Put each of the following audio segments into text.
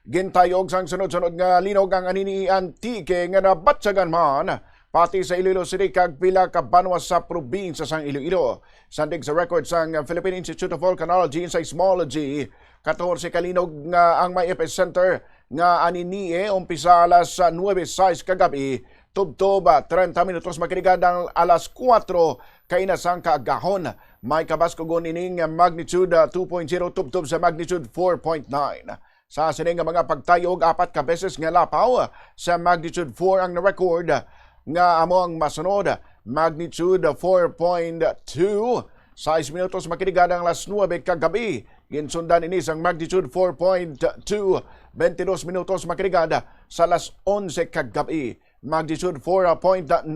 Gintay-og sang sunod-sunod nga linog ang Anini-y nga nabatsagan man pati sa Iloilo City kag pila ka banwa sa probinsya sang Iloilo. Sandig sa record sang Philippine Institute of Volcanology and Seismology, 14 ka linog nga ang may epicenter nga Anini-y umpisa alas 9:06 kagabi, tubtob 30 minutos makiligad ang alas 4 kainasang kaagahon. May kabaskugon ining magnitude 2.0 tubtob sa magnitude 4.9. Sa sining mga pagtayog, 4 ka beses nga lapaw sa magnitude 4 ang na-record nga amo ang masunod magnitude 4.2. 6 minutos makiligad ang alas 9 kagabi. Ginsundan ini sang magnitude 4.2. 22 minutos makiligad sa alas 11 kagabi. Magnitude 4.9.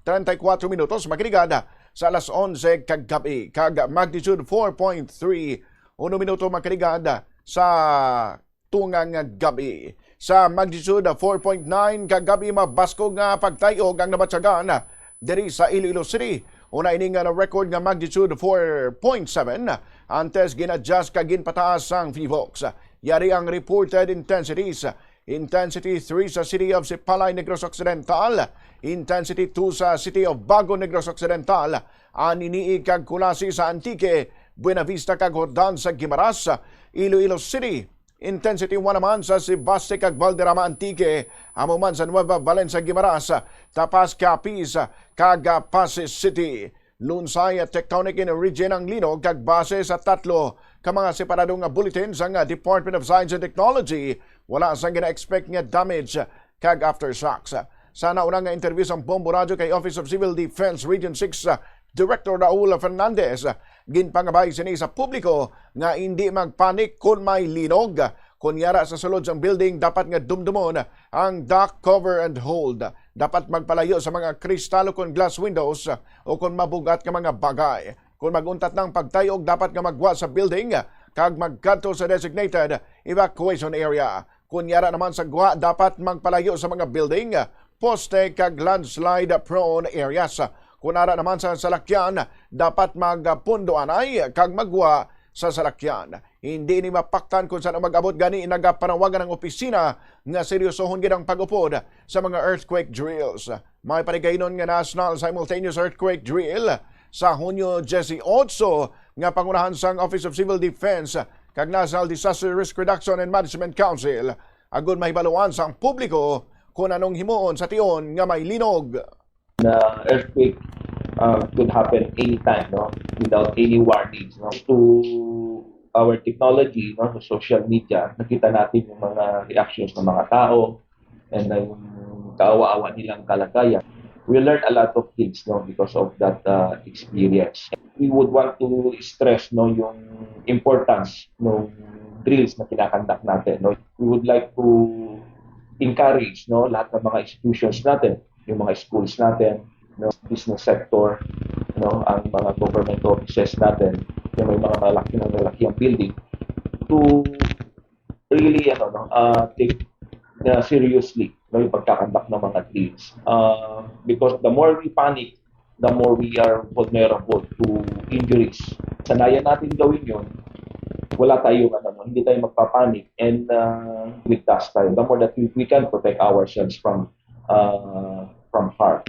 34 minutos makiligad sa alas 11 kagabi. Kag magnitude 4.3. 1 minuto makiligad sa tungang gabi. Sa magnitude 4.9 kagabi mabaskog nga pagtayog ang nabatsagan diri sa Iloilo City. Una ini nga na-record nga magnitude 4.7 antes ginadjust kag ginpataas ang PHIVOLCS. Yari ang reported intensities. Intensity 3 sa City of Sipalay, Negros Occidental. Intensity 2 sa City of Bago, Negros Occidental. Anini-y kag Kulasi sa Antique, Buena Vista kag Hordan sa Guimaras, Iloilo City. Intensity 1 naman sa Sibaste kag Valderrama Antique, amo man sa Nueva Valencia Guimaras, Tapas Capiz kag Pasig City. Lunsay at tectonic in region ang linog kag base sa tatlo ka mga separadong bulletin sa Department of Science and Technology. Wala sang gina-expect nga damage kag aftershocks. Sa naunang nga interview sa Bombo Radio kay Office of Civil Defense Region 6 Director Raul Fernandez, ginpangabay sini sa publiko nga hindi magpanik kung may linog. Kunyara sa sulod sang building, dapat nga dumdumon ang dock, cover and hold. Dapat magpalayo sa mga kristalo kon glass windows o kung mabugat ka mga bagay. Kung maguntat ng pagtayog, dapat nga magwa sa building kag magkadto sa designated evacuation area. Kunyara naman sa gwa, dapat magpalayo sa mga building, poste kag landslide prone areas. Kunara naman sa salakyan, dapat magpundoanay kag magwa sa salakyan. Hindi ni mapaktan kung saan mag-abot gani nagapanawagan ng opisina nga seryosohon gid ang pag-upod sa mga earthquake drills. May paligaynon nga National Simultaneous Earthquake Drill sa Hunyo 18 nga pangunahan sang Office of Civil Defense kag National Disaster Risk Reduction and Management Council. Agon mahibaluan sang publiko kung anong himuon sa tion nga may linog. The earthquake could happen anytime, no, without any warnings, no. To our technology, no, to social media, nakita natin yung mga reactions ng mga tao and yung kaawa-awa nilang kalagayan. We learned a lot of things, no, because of that experience. We would want to stress, no, yung importance ng drills na kinakandak natin, no. We would like to encourage, no, lahat ng mga institutions natin, yung mga schools natin, no, business sector, no, ang mga government offices natin, yung may mga malaki ang building, to really take seriously, no, yung pagkakandak ng mga drills. Because the more we panic, the more we are vulnerable to injuries. Sanayan natin gawin yun, wala tayong hindi tayo magpapanik and ligtas tayo. The more that we can protect ourselves from harm.